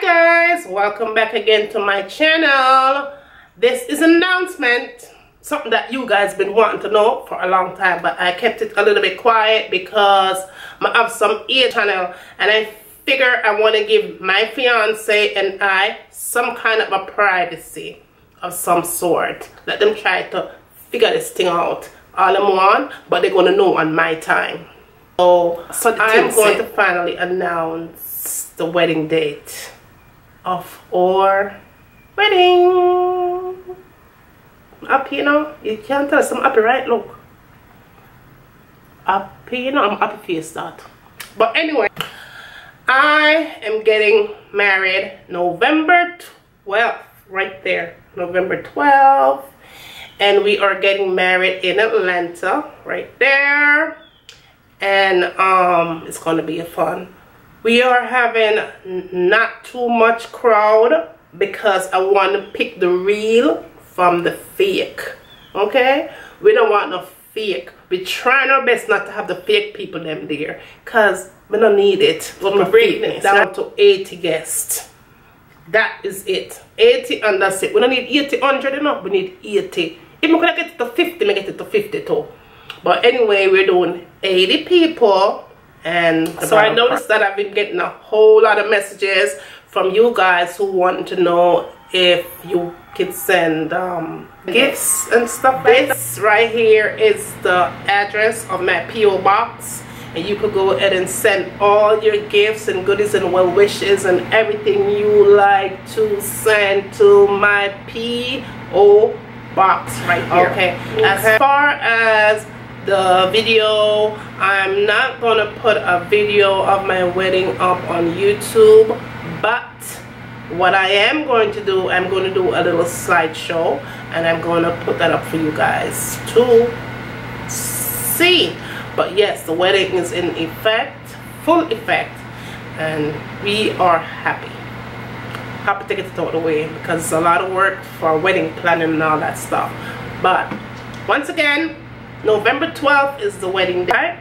guys, welcome back again to my channel. This is an announcement, something that you guys been wanting to know for a long time, but I kept it a little bit quiet because I have some channel and I figure I want to give my fiance and I some kind of a privacy of some sort. Let them try to figure this thing out all in one, but they're going to know on my time. So I'm going to finally announce the wedding date of our wedding. Happy, you know? You can't tell us I'm happy, right? Look. Happy, you know? I'm happy face that. But anyway, I am getting married November 12th. Right there. November 12th. And we are getting married in Atlanta. Right there. And it's going to be fun. We are having not too much crowd because I want to pick the real from the fake. Okay, we don't want no fake. We're trying our best not to have the fake people them there because we don't need it. We're breaking it down to 80 guests. That is it. 80 and that's it. We don't need 80, 100 enough. We need 80. If we could get it to 50, we get it to 52. But anyway, we're doing 80 people. And so I noticed that I've been getting a whole lot of messages from you guys who want to know if you could send gifts and stuff. This right here is the address of my P.O. box. And you could go ahead and send all your gifts and goodies and well wishes and everything you like to send to my P.O. box right here. Okay. As far as the video, I'm not gonna put a video of my wedding up on YouTube, but what I am going to do, I'm going to do a little slideshow and I'm going to put that up for you guys to see. But yes, the wedding is in effect, full effect, and we are happy to get it out of the way because it's a lot of work for wedding planning and all that stuff. But once again, November 12th is the wedding day,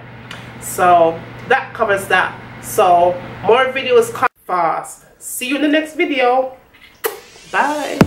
so that covers that. So more videos come fast. See you in the next video. Bye.